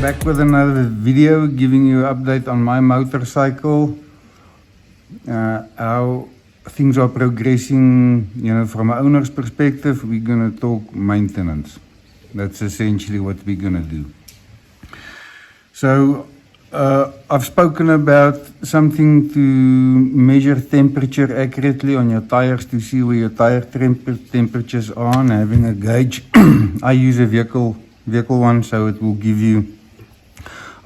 back with another video giving you an update on my motorcycle, how things are progressing, from an owner's perspective. We're going to talk maintenance. That's essentially what we're going to do. So I've spoken about something to measure temperature accurately on your tires to see where your tire temperatures are, and having a gauge. I use a vehicle one, so it will give you.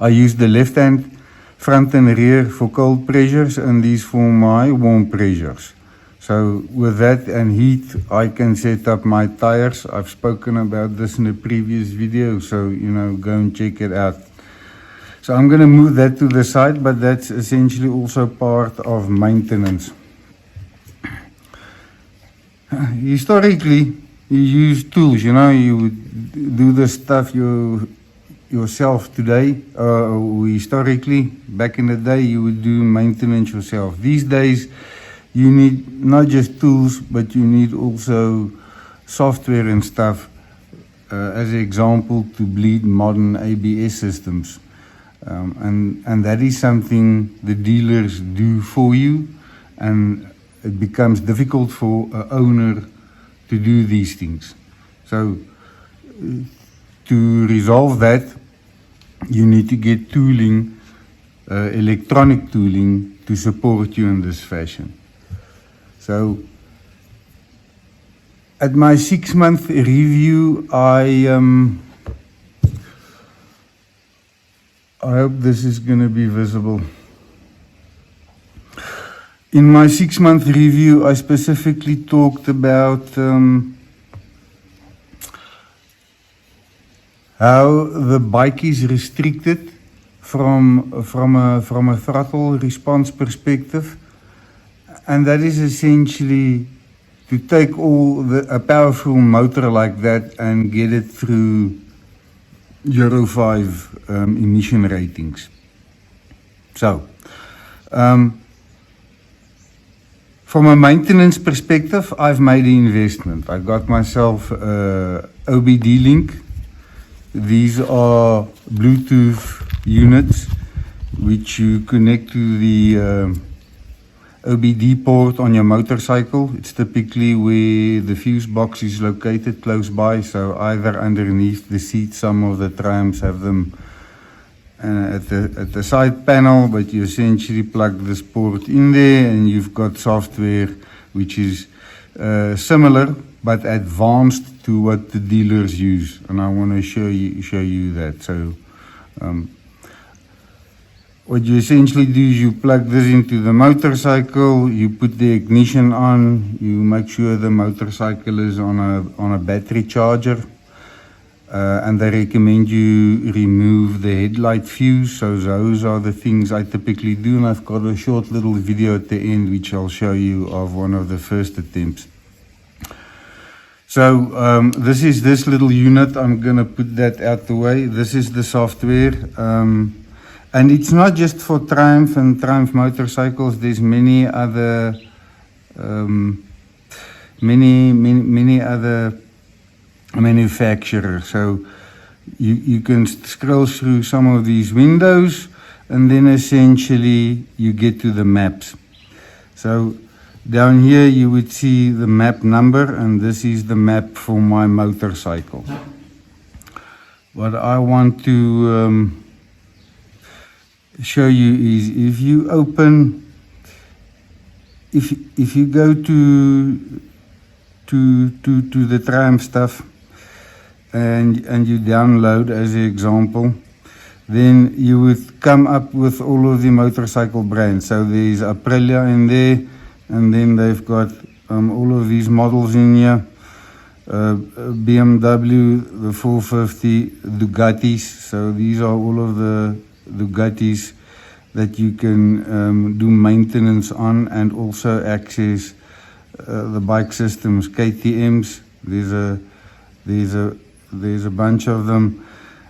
I use the left hand front and rear for cold pressures, and these for my warm pressures. So with that and heat, I can set up my tires. I've spoken about this in a previous video, so go and check it out. So I'm going to move that to the side, but that's essentially also part of maintenance. Historically, you use tools, you would do the stuff yourself today. Historically, back in the day, you would do maintenance yourself. These days, you need not just tools, but you need also software and stuff, as an example, to bleed modern ABS systems. And that is something the dealers do for you, and it becomes difficult for an owner to do these things. So to resolve that, you need to get tooling, electronic tooling, to support you in this fashion. So at my 6-month review, I hope this is going to be visible. In my 6-month review, I specifically talked about how the bike is restricted from a throttle response perspective, and that is essentially to take a powerful motor like that and get it through Euro 5 emission ratings. So, from a maintenance perspective, I've made an investment. I got myself a OBD link. These are Bluetooth units which you connect to the OBD port on your motorcycle. It's typically where the fuse box is located, close by, so either underneath the seat. Some of the Triumphs have them at the side panel, but you essentially plug this port in there, and you've got software which is similar but advanced to what the dealers use, and I want to show you that. So what you essentially do is you plug this into the motorcycle, you put the ignition on, you make sure the motorcycle is on a battery charger, and they recommend you remove the headlight fuse. So those are the things I typically do, and I've got a short little video at the end which I'll show you of one of the first attempts. So this is this little unit. I'm going to put that out the way. This is the software. And it's not just for Triumph and Triumph motorcycles. There's many other many other manufacturers. So you can scroll through some of these windows, and then essentially you get to the maps. So down here you would see the map number, and this is the map for my motorcycle. What I want to show you is if you open, if you go to the Triumph stuff and you download as an example, then you would come up with all of the motorcycle brands. So there's Aprilia in there, and then they've got all of these models in here. BMW, the 450, Ducatis. So these are all of the Ducatis that you can do maintenance on, and also access the bike systems, KTMs. There's a bunch of them,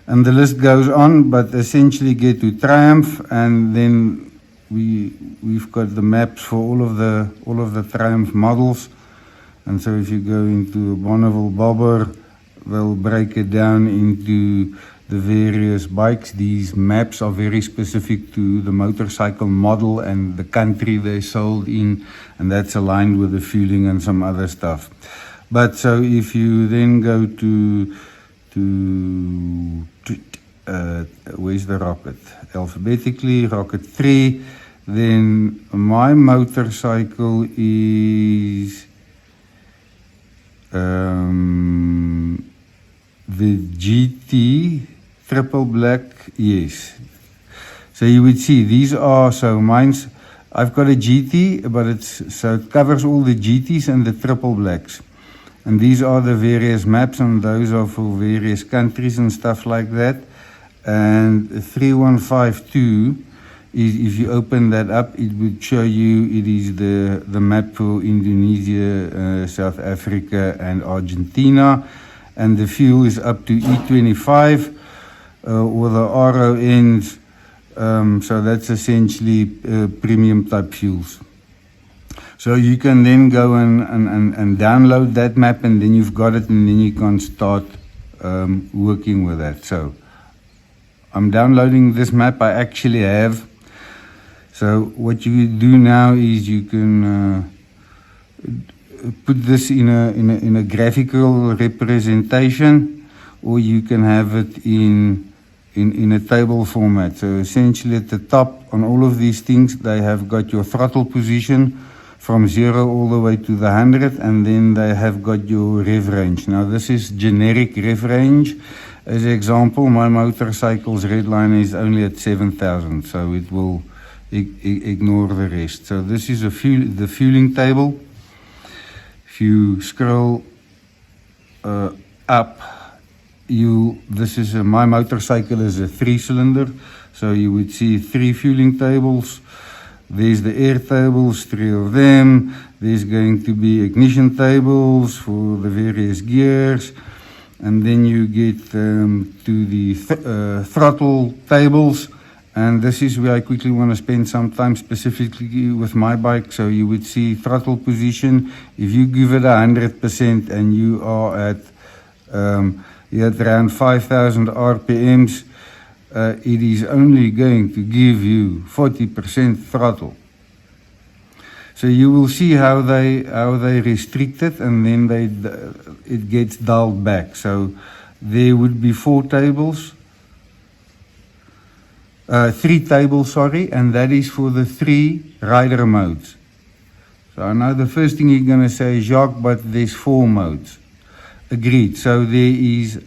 and the list goes on. But essentially, get to Triumph, and then we've got the maps for all of the Triumph models. And so if you go into Bonneville Bobber, they'll break it down into the various bikes. These maps are very specific to the motorcycle model and the country they sold in, and that's aligned with the fueling and some other stuff. But so if you then go to where's the rocket? Alphabetically, rocket 3, then my motorcycle is the GT triple black, yes. So you would see these are, so mine's, I've got a GT, but so it covers all the GTs and the triple blacks. And these are the various maps, and those are for various countries and stuff like that. And 3152 is, if you open that up, it would show you it is the map for Indonesia, South Africa and Argentina. And the fuel is up to E25 or the RONs. So that's essentially premium type fuels. So you can then go and download that map, and then you've got it, and then you can start working with that. So I'm downloading this map. I actually have. So what you do now is you can put this in a graphical representation, or you can have it in a table format. So essentially at the top on all of these things, they have got your throttle position from 0 all the way to the 100, and then they have got your rev range. Now this is generic rev range. As an example, my motorcycle's red line is only at 7,000, so it will ignore the rest. So this is the fueling table. If you scroll up, this is my motorcycle is a 3-cylinder, so you would see 3 fueling tables. There's the air tables, 3 of them. There's going to be ignition tables for the various gears. And then you get to the throttle tables. And this is where I quickly want to spend some time specifically with my bike. So you would see throttle position. If you give it 100% and you are at around 5,000 RPMs, it is only going to give you 40% throttle. So you will see how they restrict it, and then it gets dialed back. So there would be 3 tables, sorry, and that is for the 3 rider modes. So I know the first thing you're going to say is, Jacques, but there's 4 modes. Agreed. So there is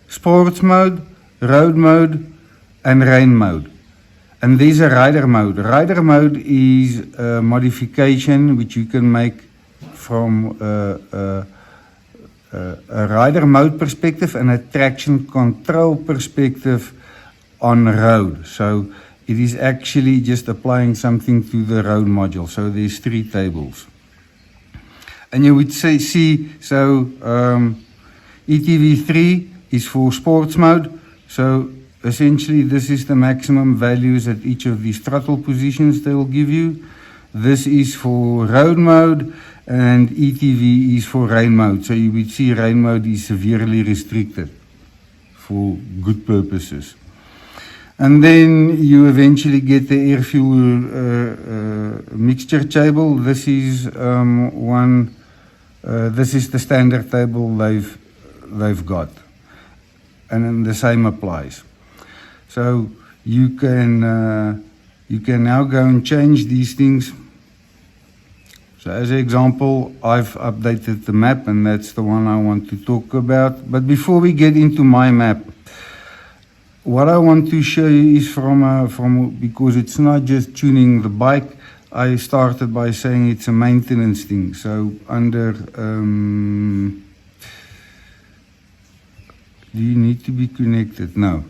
sports mode, road mode, and rain mode. And there's a rider mode. Rider mode is a modification which you can make from a rider mode perspective and a traction control perspective on road. So it is actually just applying something to the road module. So there's 3 tables. And you would see, so ETV3 is for sports mode. So essentially this is the maximum values at each of these throttle positions they will give you. This is for road mode, and ETV is for rain mode. So you would see rain mode is severely restricted for good purposes. And then you eventually get the air fuel mixture table. This is this is the standard table they've got, and then the same applies. So you can now go and change these things. So as an example, I've updated the map, and that's the one I want to talk about. But before we get into my map, what I want to show you is because it's not just tuning the bike. I started by saying it's a maintenance thing. So under, do you need to be connected? No.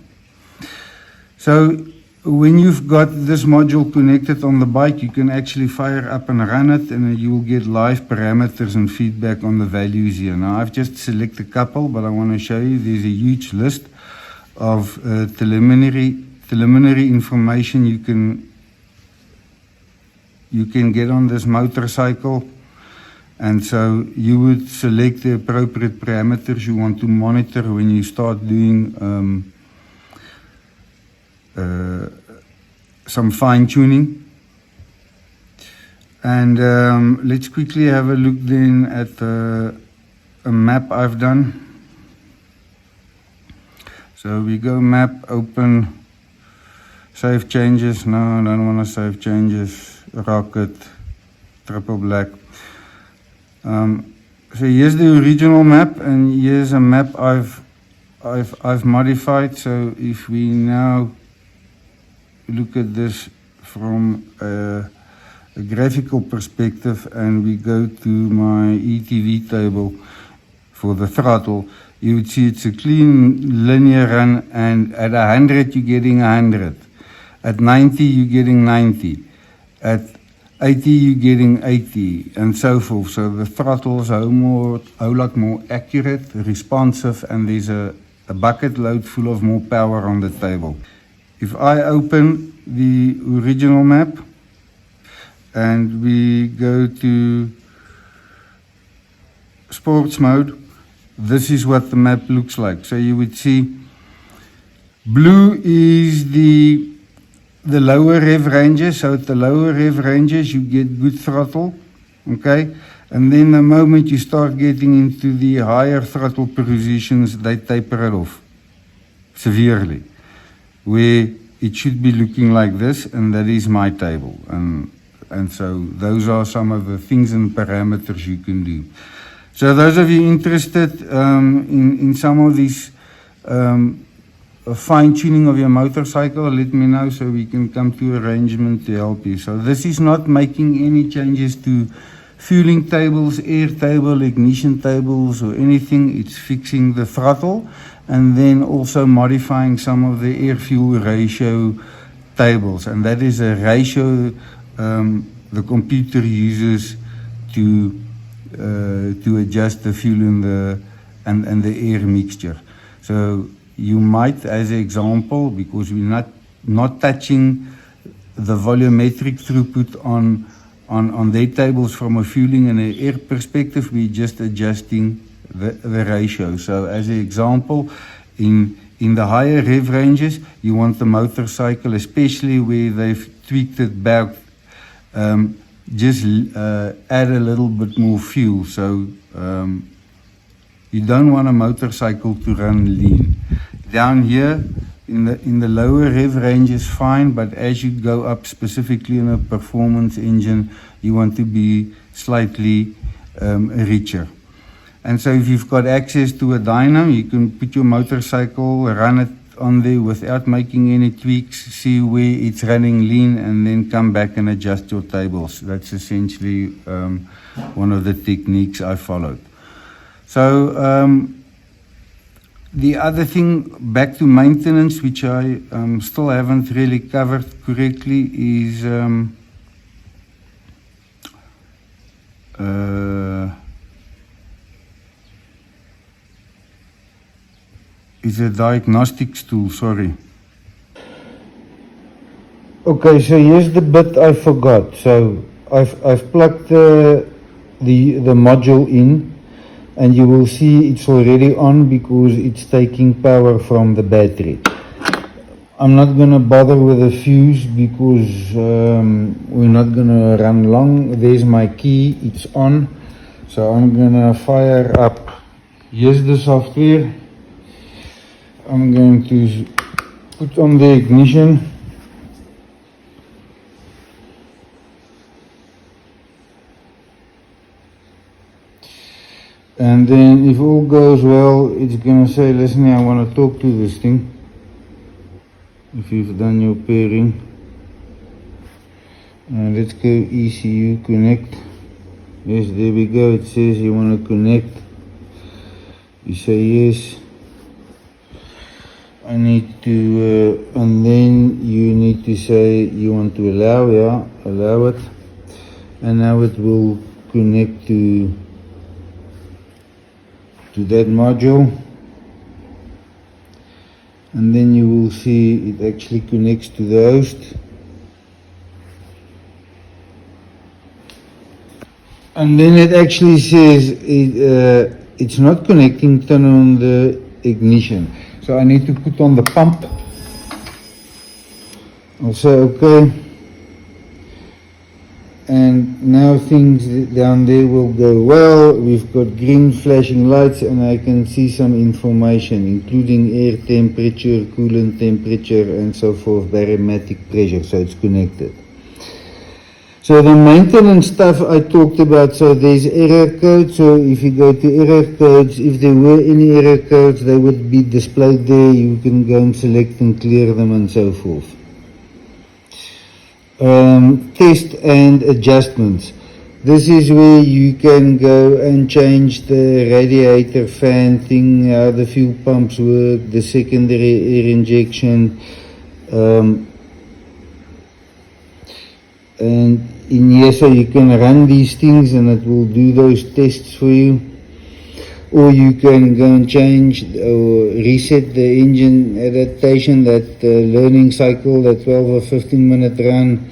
So when you've got this module connected on the bike, you can actually fire up and run it, and you will get live parameters and feedback on the values here. Now I've just selected a couple, but I want to show you there's a huge list of preliminary information you can get on this motorcycle. And so you would select the appropriate parameters you want to monitor when you start doing some fine-tuning. And let's quickly have a look then at a map I've done. So we go map, open, save changes. No, I don't want to save changes. Rocket, triple black. So here's the original map, and here's a map I've modified. So if we now look at this from a graphical perspective, and we go to my ETV table for the throttle, you would see it's a clean linear run, and at 100 you're getting 100. At 90 you're getting 90. At 80 you're getting 80, and so forth. So the throttle is a whole lot more accurate, responsive, and there's a bucket load full of more power on the table. If I open the original map and we go to sports mode, this is what the map looks like. So you would see blue is the lower rev ranges. So at the lower rev ranges you get good throttle, okay? And then the moment you start getting into the higher throttle positions, they taper it off severely, where it should be looking like this, and that is my table. And so those are some of the things and parameters you can do. So those of you interested in some of these fine-tuning of your motorcycle, let me know so we can come to arrangement to help you. So this is not making any changes to fueling tables, air table, ignition tables or anything. It's fixing the throttle and then also modifying some of the air-fuel ratio tables. And that is a ratio the computer uses to adjust the fuel and the air mixture. So you might, as an example, because we're not touching the volumetric throughput on their tables from a fueling and an air perspective, we're just adjusting the ratio. So as an example, in the higher rev ranges, you want the motorcycle, especially where they've tweaked it back, just add a little bit more fuel. So you don't want a motorcycle to run lean. Down here in the lower rev range is fine, but as you go up, specifically in a performance engine, you want to be slightly richer. And so if you've got access to a dyno, you can put your motorcycle, run it on there without making any tweaks, see where it's running lean, and then come back and adjust your tables. That's essentially one of the techniques I followed. So the other thing, back to maintenance, which I still haven't really covered correctly, is a diagnostics tool, sorry. Okay, so here's the bit I forgot. So I've plugged the module in, and you will see it's already on because it's taking power from the battery. I'm not going to bother with the fuse because we're not going to run long. There's my key, it's on. So I'm going to fire up. Here's the software. I'm going to put on the ignition. And then if all goes well, it's going to say, listen, I want to talk to this thing. If you've done your pairing. Let's go ECU connect. Yes, there we go. It says you want to connect. You say yes. I need to, and then you need to say you want to allow, yeah, allow it. And now it will connect to that module, and then you will see it actually connects to the host. And then it actually says it's not connecting, turn on the ignition. So I need to put on the pump. I'll say okay. And now things down there will go well. We've got green flashing lights and I can see some information including air temperature, coolant temperature and so forth, barometric pressure, so it's connected. So the maintenance stuff I talked about, so there's error codes, so if you go to error codes, if there were any error codes, they would be displayed there, you can go and select and clear them and so forth. Test and adjustments. This is where you can go and change the radiator fan thing, how the fuel pumps work, the secondary air injection, and in here, so you can run these things and it will do those tests for you. Or you can go and change or reset the engine adaptation, that learning cycle, that 12 or 15 minute run.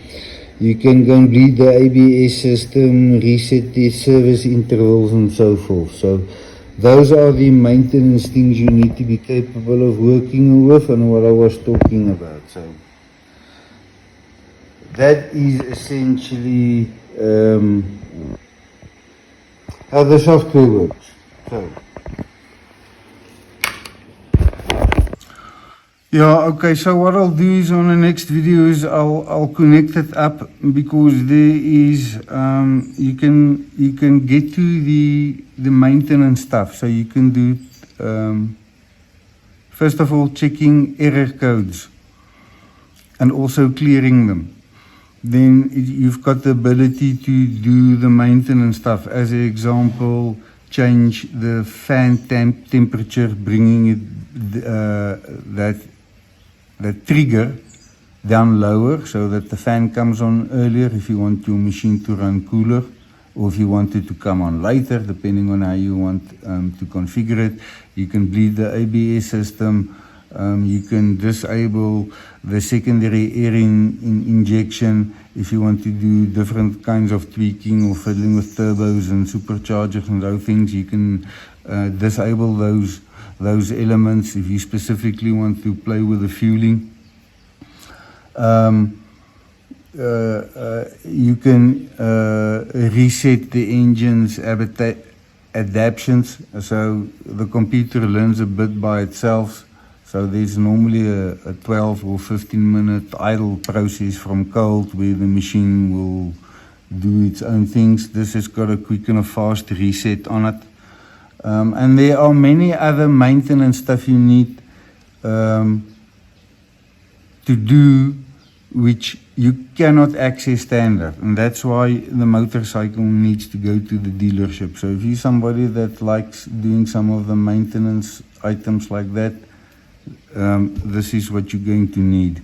You can go and bleed the ABS system, reset the service intervals and so forth. So those are the maintenance things you need to be capable of working with and what I was talking about. So that is essentially how the software works. So. Yeah, okay, so what I'll do is on the next video is I'll connect it up, because there is you can get to the maintenance stuff. So you can do first of all checking error codes and also clearing them. Then you've got the ability to do the maintenance stuff. As an example, change the fan temperature, bringing it that trigger down lower so that the fan comes on earlier if you want your machine to run cooler, or if you want it to come on later, depending on how you want to configure it. You can bleed the ABS system. You can disable the secondary air injection if you want to do different kinds of tweaking or fiddling with turbos and superchargers and those things. You can disable those elements if you specifically want to play with the fueling. You can reset the engine's adaptations, so the computer learns a bit by itself. So there's normally a 12 or 15 minute idle process from cold where the machine will do its own things. This has got a quick and a fast reset on it. And there are many other maintenance stuff you need to do which you cannot access standard, and that's why the motorcycle needs to go to the dealership. So if you're somebody that likes doing some of the maintenance items like that, this is what you're going to need.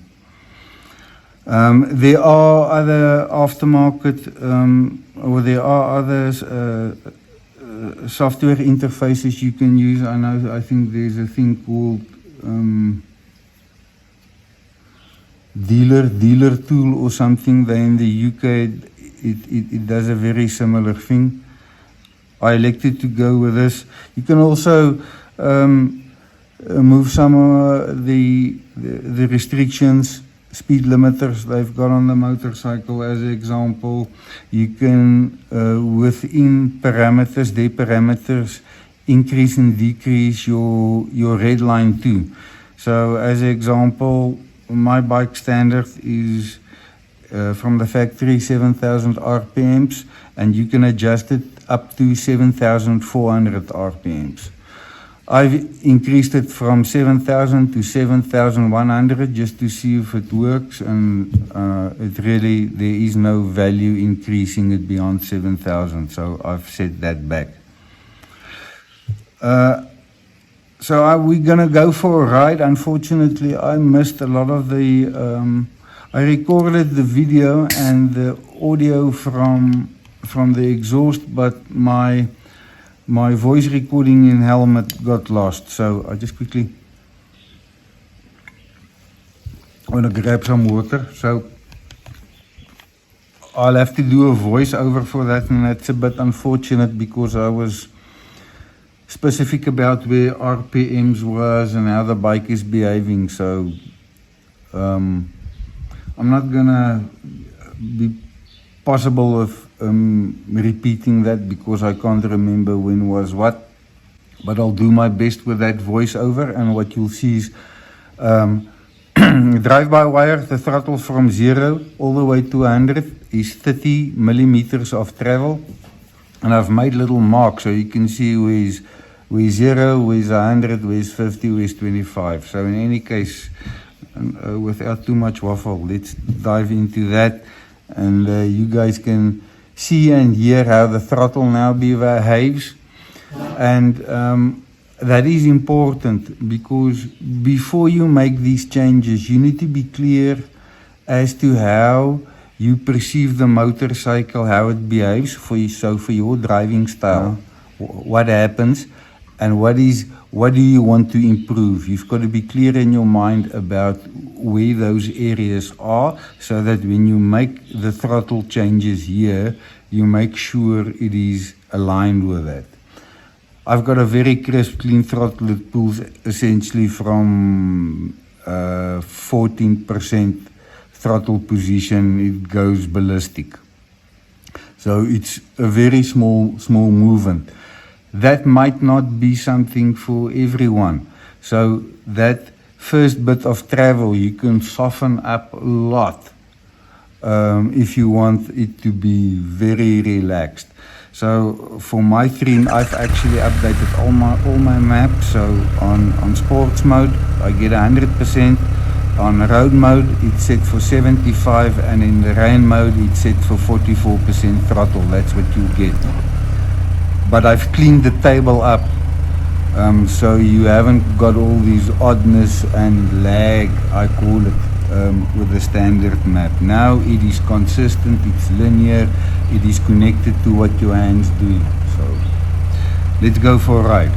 There are other aftermarket or there are other software interfaces you can use. I think there's a thing called dealer tool or something. There in the UK it does a very similar thing. I elected to go with this. You can also move some of the restrictions, speed limiters they've got on the motorcycle. As an example, you can within parameters, their parameters, increase and decrease your red line too. So as an example, my bike standard is from the factory 7,000 RPMs, and you can adjust it up to 7,400 RPMs. I've increased it from 7,000 to 7,100 just to see if it works, and there is no value increasing it beyond 7,000, so I've set that back. So we're gonna go for a ride. Unfortunately, I missed a lot of the, I recorded the video and the audio from the exhaust, but my voice recording in helmet got lost. So I just quickly want to grab some water. So I'll have to do a voiceover for that, and that's a bit unfortunate because I was specific about where RPMs was and how the bike is behaving. So I'm not gonna be possible of repeating that because I can't remember when was what, but I'll do my best with that voiceover. And what you'll see is drive-by-wire, the throttle from 0 all the way to 100 is 30 millimeters of travel, and I've made little marks so you can see where's 0, where's 100, where's 50, where's 25. So in any case, without too much waffle, let's dive into that, and you guys can see and hear how the throttle now behaves. And that is important because before you make these changes, you need to be clear as to how you perceive the motorcycle, how it behaves for you. So for your driving style, what happens and what do you want to improve? You've got to be clear in your mind about where those areas are, so that when you make the throttle changes here, you make sure it is aligned with that. I've got a very crisp, clean throttle that pulls essentially from 14% throttle position. It goes ballistic. So it's a very small movement. That might not be something for everyone. So that first bit of travel, you can soften up a lot if you want it to be very relaxed. So for my screen, I've actually updated all my maps. So on sports mode, I get 100%. On road mode, it's set for 75, and in the rain mode, it's set for 44% throttle. That's what you get. But I've cleaned the table up, so you haven't got all these oddness and lag, I call it, with the standard map. Now it is consistent, it's linear, it is connected to what your hands do. So let's go for a ride.